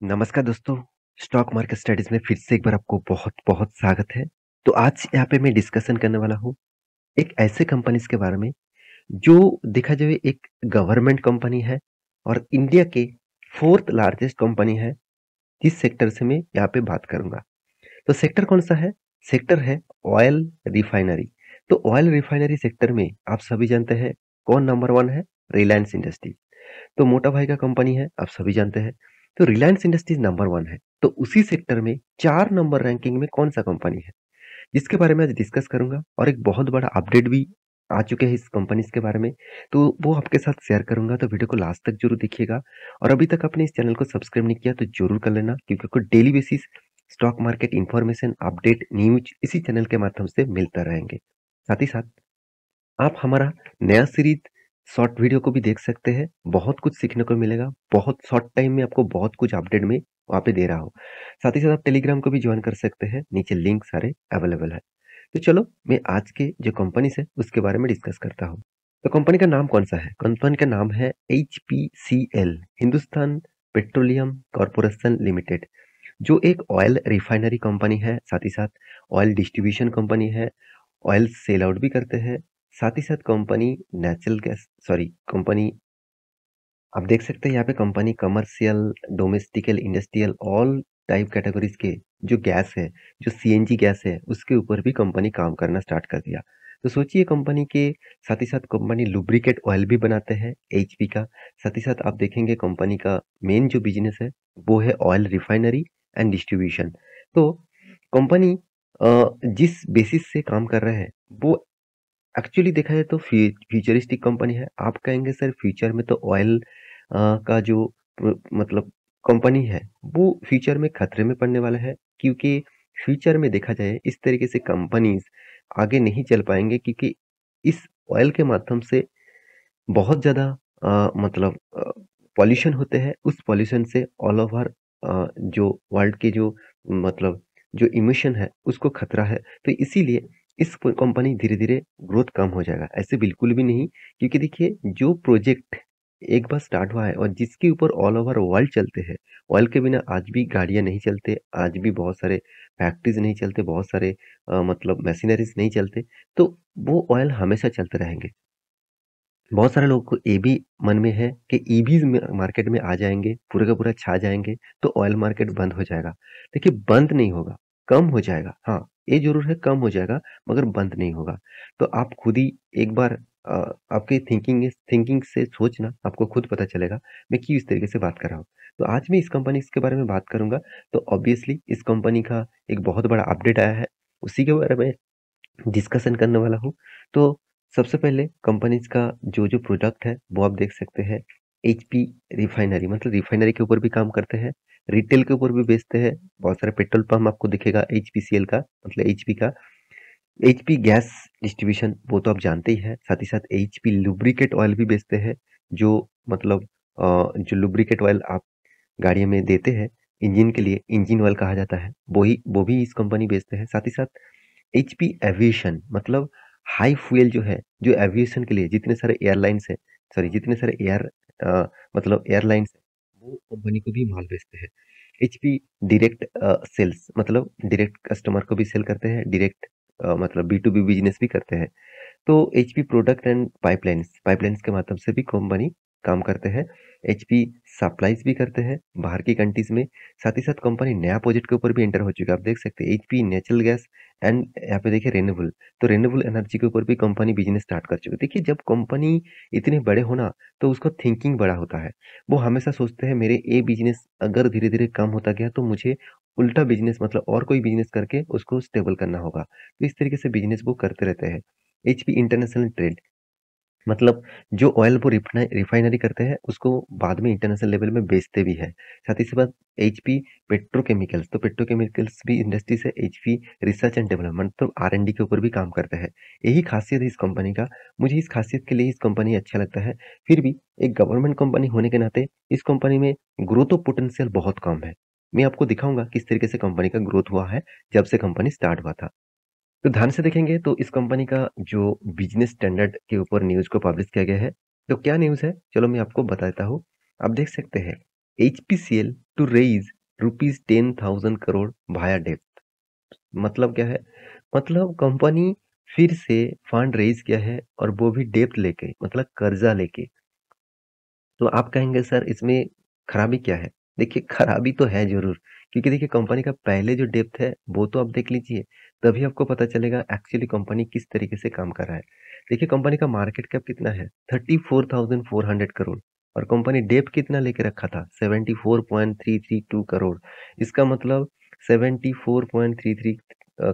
नमस्कार दोस्तों, stock market studies में फिर से एक बार आपको बहुत-बहुत स्वागत है। तो आज यहाँ पे मैं डिस्कशन करने वाला हूँ, एक ऐसे कंपनीज़ के बारे में, जो देखा जाए एक गवर्नमेंट कंपनी है और इंडिया के 4th लार्जेस्ट कंपनी है, जिस सेक्टर से मैं यहाँ पे बात करूँगा। तो सेक्टर कौन-सा है? सेक्टर है ऑयल रिफाइनरी। तो ऑयल रिफाइनरी सेक्टर में आप सभी जानते हैं, कौन नंबर 1 है? रिलायंस इंडस्ट्री। तो मोटा भाई का कंपनी है, आप सभी जानते हैं। तो रिलायंस इंडस्ट्रीज नंबर 1 है। तो उसी सेक्टर में 4 नंबर रैंकिंग में कौन-सा कंपनी है? जिसके बारे में आज डिस्कस करूँगा और एक बहुत बड़ा अपडेट भी आ चुके हैं इस कंपनीज़ के बारे में, तो वो आपके साथ शेयर करूँगा, तो वीडियो को लास्ट तक ज़रूर देखिएगा। और अभी तक आपने इस चैनल को सब्सक्राइब नहीं किया तो ज़रूर कर लेना, क्योंकि आपको daily basis stock market information, update, news इसी चैनल के माध्यम से मिलता रहेंगे। साथ ही साथ आप हमारा नया सीरीज शॉर्ट वीडियो को भी देख सकते हैं, बहुत कुछ सीखने को मिलेगा, बहुत शॉर्ट टाइम में आपको बहुत कुछ अपडेट में वहाँ पे दे रहा हूँ। साथ ही साथ आप टेलीग्राम को भी ज्वाइन कर सकते हैं, नीचे लिंक सारे अवेलेबल है। तो चलो मैं आज के जो कंपनीज है उसके बारे में डिस्कस करता हूँ। तो कंपनी का नाम कौन सा है? कंपनी का नाम है HPCL, Hindustan petroleum corporation limited, जो एक ऑयल रिफाइनरी कंपनी है, साथ ही साथ ऑयल डिस्ट्रीब्यूशन कंपनी है, ऑयल सेल आउट भी करते हैं। साथ ही साथ company natural gas sorry company आप देख सकते हैं यहाँ पे company commercial, domestic, industrial all type categories के जो गैस है, जो सीएनजी गैस है, उसके ऊपर भी कंपनी काम करना स्टार्ट कर दिया। तो सोचिए कंपनी के साथ ही साथ कंपनी लुब्रिकेट ऑयल भी बनाते हैं एचपी का। साथ ही साथ आप देखेंगे कंपनी का मेन जो बिजनेस है वो है ऑयल रिफाइनरी एंड डिस्ट्रीब्यूशन। तो कंपनी जिस बेसिस से काम कर रहे हैं वो एक्चुअली देखा जाए तो फ्यूचरिस्टिक कंपनी है। आप कहेंगे सर फ्यूचर में तो ऑयल का जो मतलब कंपनी है वो फ्यूचर में खतरे में पड़ने वाला है, क्योंकि फ्यूचर में देखा जाए इस तरीके से कंपनीज आगे नहीं चल पाएंगे, क्योंकि इस ऑयल के माध्यम से बहुत ज़्यादा मतलब पॉल्यूशन होते हैं। उस पॉल्यूशन से ऑल ओवर जो वर्ल्ड के जो मतलब जो इमिशन है उसको खतरा है। तो इसीलिए इस कंपनी धीरे-धीरे ग्रोथ कम हो जाएगा। ऐसे बिल्कुल भी नहीं, क्योंकि देखिए जो प्रोजेक्ट एक बार स्टार्ट हुआ है और जिसके ऊपर ऑल ओवर वर्ल्ड चलते हैं, ऑयल के बिना आज भी गाड़ियाँ नहीं चलते, आज भी बहुत सारे फैक्ट्रीज़ नहीं चलते, बहुत सारे मतलब मशीनरीज़ नहीं चलते, तो वो ऑयल हमेशा चलते रहेंगे। बहुत सारे लोगों को ये भी मन में है कि ईवीज़ में मार्केट में आ जाएँगे, पूरे का पूरा छा जाएँगे, तो ऑयल मार्केट बंद हो जाएगा। देखिए बंद नहीं होगा, कम हो जाएगा। हाँ, ये ज़रूर है कम हो जाएगा, मगर बंद नहीं होगा। तो आप खुद ही एक बार आपकी थिंकिंग से सोचना, आपको खुद पता चलेगा मैं क्यों इस तरीके से बात कर रहा हूँ। तो आज मैं इस कंपनी के बारे में बात करूँगा, तो ऑब्वियसली इस कंपनी का एक बहुत बड़ा अपडेट आया है, उसी के बारे में डिस्कशन करने वाला हूँ। तो सबसे पहले कंपनीज़ का जो प्रोडक्ट है वो आप देख सकते हैं। एचपी रिफाइनरी मतलब रिफाइनरी के ऊपर भी काम करते हैं, रिटेल के ऊपर भी बेचते हैं। बहुत सारे पेट्रोल पंप आपको दिखेगा एचपीसीएल का मतलब एचपी का। एचपी गैस डिस्ट्रीब्यूशन वो तो आप जानते ही हैं। साथ ही साथ एचपी लुब्रिकेट ऑयल भी बेचते हैं, जो मतलब जो लुब्रिकेट ऑयल आप गाड़ियों में देते हैं इंजन के लिए, इंजन ऑयल कहा जाता है, वो भी इस कंपनी बेचते हैं। साथ ही साथ एचपी एविएशन मतलब हाई फ्यूल जो है, जो एविएशन के लिए जितने सारे एयरलाइंस है, सॉरी जितने सारे मतलब एयरलाइंस है, वो कंपनी को भी माल बेचते हैं। एचपी डायरेक्ट सेल्स मतलब डायरेक्ट कस्टमर को भी सेल करते हैं, डायरेक्ट मतलब बी टू बी बिजनेस भी करते हैं। तो एचपी प्रोडक्ट एंड पाइपलाइंस के माध्यम से भी कंपनी काम करते हैं। एचपी सप्लाईज भी करते हैं बाहर की कंट्रीज में। साथ ही साथ कंपनी नया प्रोजेक्ट के ऊपर भी एंटर हो चुका है। आप देख सकते हैं एचपी नेचुरल गैस एंड यहाँ पे देखिए रेन्यूएबल, तो रेन्यूएबल एनर्जी के ऊपर भी कंपनी बिजनेस स्टार्ट कर चुकी है। देखिए जब कंपनी इतने बड़े होना तो उसका थिंकिंग बड़ा होता है। वो हमेशा सोचते हैं मेरे ये बिजनेस अगर धीरे धीरे कम होता गया तो मुझे उल्टा बिजनेस मतलब और कोई बिजनेस करके उसको स्टेबल करना होगा। तो इस तरीके से बिजनेस वो करते रहते हैं। एचपी इंटरनेशनल ट्रेड मतलब जो ऑयल वो रिफाइनरी करते हैं उसको बाद में इंटरनेशनल लेवल में बेचते भी है। साथ ही साथ एचपी पेट्रोकेमिकल्स, तो पेट्रोकेमिकल्स भी इंडस्ट्री से एचपी रिसर्च एंड डेवलपमेंट तो आर&डी के ऊपर भी काम करते हैं। यही खासियत है इस कंपनी का। मुझे इस खासियत के लिए इस कंपनी अच्छा लगता है। फिर भी एक गवर्नमेंट कंपनी होने के नाते इस कंपनी में ग्रोथ ऑफ पोटेंशियल बहुत कम है। मैं आपको दिखाऊंगा किस तरीके से कंपनी का ग्रोथ हुआ है जब से कंपनी स्टार्ट हुआ था। तो ध्यान से देखेंगे तो इस कंपनी का जो बिजनेस स्टैंडर्ड के ऊपर न्यूज़ को पब्लिश किया गया है। तो क्या न्यूज़ है? चलो मैं आपको बताता हूँ। आप देख सकते हैं HPCL to raise rupees 10,000 crore via डेब्ट। मतलब क्या है? मतलब कंपनी फिर से फंड रेज़ किया है और वो भी डेब्ट लेके मतलब कर्ज़ा लेके। तो आप कहेंगे सर इसमें खराबी क्या है? देखिए खराबी तो है ज़रूर, क्योंकि देखिए कंपनी का पहले जो डेप्थ है वो तो आप देख लीजिए, तभी आपको पता चलेगा एक्चुअली कंपनी किस तरीके से काम कर रहा है। देखिए कंपनी का मार्केट कैप कितना है? 34,400 करोड़ और कंपनी डेब्ट कितना लेके रखा था? 74.332 करोड़। इसका मतलब 74.33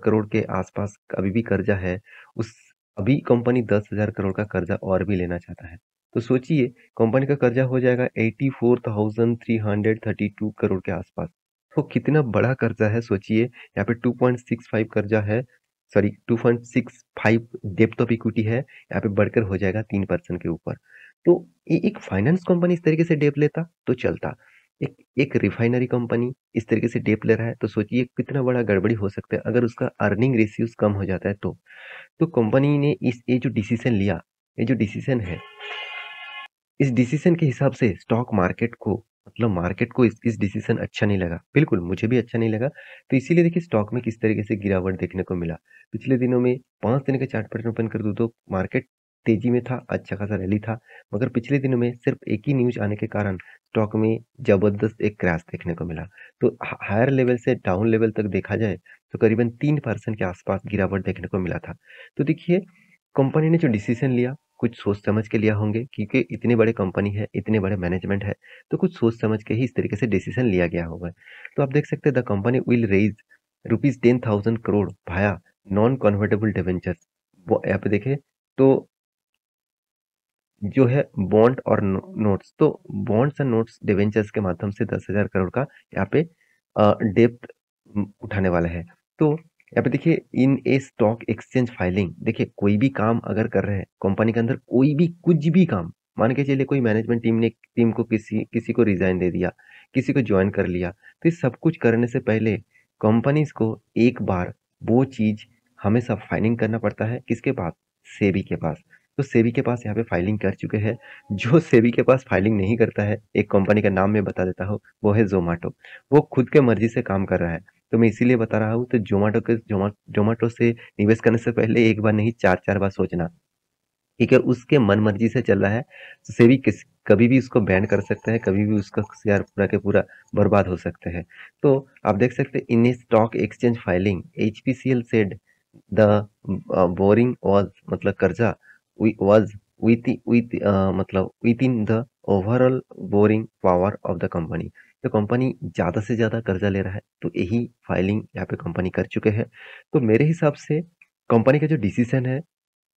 करोड़ के आसपास अभी भी कर्जा है। उस अभी कंपनी 10,000 करोड़ का कर्जा और भी लेना चाहता है। तो सोचिए कंपनी का कर्जा हो जाएगा 84,332 करोड़ के आसपास। तो कितना बड़ा कर्जा है सोचिए, यहाँ पे 2.65 कर्जा है, सॉरी 2.65 डेब्ट ऑफ इक्विटी है, यहाँ पे बढ़कर हो जाएगा 3% के ऊपर। तो एक फाइनेंस कंपनी इस तरीके से डेब्ट लेता तो चलता। एक एक रिफाइनरी कंपनी इस तरीके से डेब्ट ले रहा है तो सोचिए कितना बड़ा गड़बड़ी हो सकता है अगर उसका अर्निंग रेशियोज कम हो जाता है तो। तो कंपनी ने इस ये जो डिसीजन लिया, ये जो डिसीजन है, इस डिसीजन के हिसाब से स्टॉक मार्केट को मतलब मार्केट को इस डिसीजन अच्छा नहीं लगा। बिल्कुल, मुझे भी अच्छा नहीं लगा। तो इसीलिए देखिए स्टॉक में किस तरीके से गिरावट देखने को मिला। पिछले दिनों में 5 दिन का चार्ट पैटर्न ओपन कर दूँ तो मार्केट तेजी में था, अच्छा खासा रैली था। मगर पिछले दिनों में सिर्फ एक ही न्यूज़ आने के कारण स्टॉक में ज़बरदस्त एक क्रैश देखने को मिला। तो हायर लेवल से डाउन लेवल तक देखा जाए तो करीबन 3% के आसपास गिरावट देखने को मिला था। तो देखिए कंपनी ने जो डिसीजन लिया कुछ सोच समझ के लिया होंगे क्योंकि इतनी बड़ी कंपनी है, इतने बड़े मैनेजमेंट है, तो कुछ सोच समझ के ही इस तरीके से डिसीजन लिया गया होगा। तो आप देख सकते हैं the company will raise rupees 10,000 crore via non convertible debentures. वो यहाँ पे देखें तो जो है बॉन्ड और नोट्स, तो बॉन्ड्स एंड नोट्स डिबेंचर्स के माध्यम से 10,000 करोड़ का यहाँ पे डेप्थ उठाने वाला है। तो यहाँ पे देखिए इन ए स्टॉक एक्सचेंज फाइलिंग, देखिए कोई भी काम अगर कर रहे हैं कंपनी के अंदर, कोई भी कुछ भी काम, मान के चलिए कोई मैनेजमेंट टीम को किसी किसी को रिजाइन दे दिया, किसी को ज्वाइन कर लिया, तो ये सब कुछ करने से पहले कंपनीज को एक बार वो चीज हमेशा फाइलिंग करना पड़ता है किसके पास? सेबी के पास। तो सेबी के पास यहाँ पे फाइलिंग कर चुके हैं। जो सेबी के पास फाइलिंग नहीं करता है, एक कंपनी का नाम मैं बता देता हूँ, वो है ज़ोमैटो। वो खुद के मर्जी से काम कर रहा है। तो मैं इसीलिए बता रहा हूँ तो ज़ोमैटो से निवेश करने से पहले एक बार नहीं 4-4 बार सोचना। ठीक है, उसके मन मर्जी से चल रहा है, तो सेबी कभी भी उसको बैन कर सकता है, कभी भी उसका शेयर पूरा के पूरा बर्बाद हो सकते हैं। तो आप देख सकते हैं in stock exchange filing HPCL said the boring was मतलब कर्जा वाज विथ मतलब with in the overall boring power of the company. तो कंपनी ज्यादा से ज्यादा कर्जा ले रहा है तो यही फाइलिंग यहाँ पे कंपनी कर चुके हैं। तो मेरे हिसाब से कंपनी का जो डिसीजन है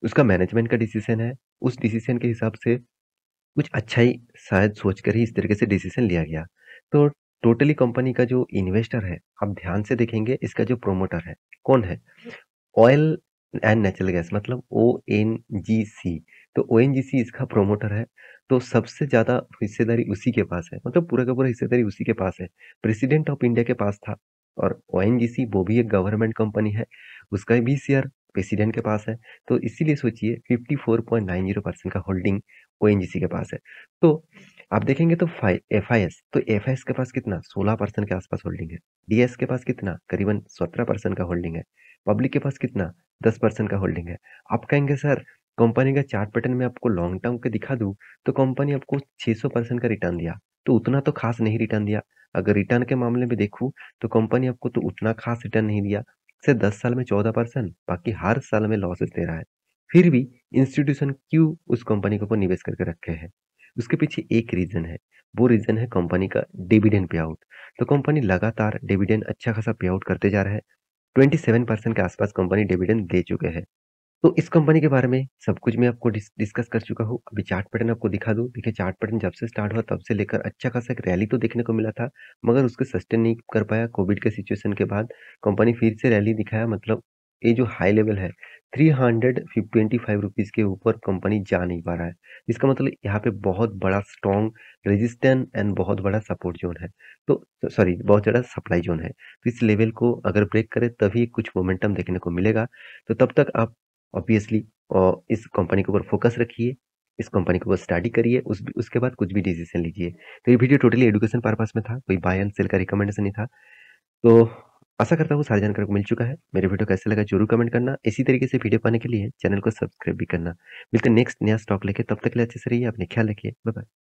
उसका मैनेजमेंट का डिसीजन है, उस डिसीजन के हिसाब से कुछ अच्छा ही शायद सोचकर ही इस तरीके से डिसीजन लिया गया। तो टोटली कंपनी का जो इन्वेस्टर है, आप ध्यान से देखेंगे इसका जो प्रोमोटर है, कौन है? ऑयल एंड नेचुरल गैस मतलब ओएनजीसी। तो ओएनजीसी इसका प्रोमोटर है। तो सबसे ज़्यादा हिस्सेदारी उसी के पास है, मतलब पूरा का पूरा हिस्सेदारी उसी के पास है। प्रेसिडेंट ऑफ इंडिया के पास था और ओएनजीसी वो भी एक गवर्नमेंट कंपनी है, उसका भी शेयर प्रेसिडेंट के पास है। तो इसीलिए सोचिए 54.90% का होल्डिंग ओएनजीसी के पास है। तो आप देखेंगे तो एफआईएस, तो एफआईएस के पास कितना 16% के आसपास होल्डिंग है। डीएस के पास कितना करीबन 17% का होल्डिंग है। पब्लिक के पास कितना 10% का होल्डिंग है। आप कहेंगे सर कंपनी का चार्ट पैटर्न में आपको लॉन्ग टर्म के दिखा दूं तो कंपनी आपको 600% का रिटर्न दिया, तो उतना तो खास नहीं रिटर्न दिया। अगर रिटर्न के मामले में देखूं तो कंपनी आपको तो उतना खास रिटर्न नहीं दिया, सिर्फ 10 साल में 14%, बाकी हर साल में लॉसेस दे रहा है। फिर भी इंस्टीट्यूशन क्यों उस कंपनी को निवेश करके रखे हैं? उसके पीछे एक रीजन है, वो रीजन है कंपनी का डिविडेंड पे आउट। तो कंपनी लगातार डिविडेंड अच्छा खासा पे आउट करते जा रहा है। 27% के आसपास कंपनी डिविडेंड दे चुके हैं। तो इस कंपनी के बारे में सब कुछ मैं आपको डिस्कस कर चुका हूँ। अभी चार्ट पैटर्न आपको दिखा दूँ। देखिए चार्ट पैटर्न जब से स्टार्ट हुआ तब से लेकर अच्छा खासा एक रैली तो देखने को मिला था, मगर उसको सस्टेन नहीं कर पाया। कोविड के सिचुएशन के बाद कंपनी फिर से रैली दिखाया, मतलब ये जो हाई लेवल है 325 रुपीज़ के ऊपर कंपनी जा नहीं पा रहा है। इसका मतलब यहाँ पे बहुत बड़ा स्ट्रॉन्ग रेजिस्टेंस एंड बहुत बड़ा सपोर्ट जोन है। तो सॉरी बहुत ज़्यादा सप्लाई जोन है। तो इस लेवल को अगर ब्रेक करे तभी कुछ मोमेंटम देखने को मिलेगा। तो तब तक आप ऑब्वियसली इस कंपनी के ऊपर फोकस रखिए। इस कंपनी को बस स्टडी करिए, उसके बाद कुछ भी डिसीज़न लीजिए। तो ये वीडियो टोटली एजुकेशन पर्पस में था, कोई बाय एंड सेल का रिकमेंडेशन नहीं था। तो आशा करता हूँ सारी जानकारी को मिल चुका है। मेरे वीडियो कैसा लगा ज़रूर कमेंट करना। इसी तरीके से वीडियो पाने के लिए चैनल को सब्सक्राइब भी करना। मिलते हैं नेक्स्ट नया स्टॉक लेके, तब तक के लिए अच्छे से रहिए, अपने ख्याल रखिए। Bye bye.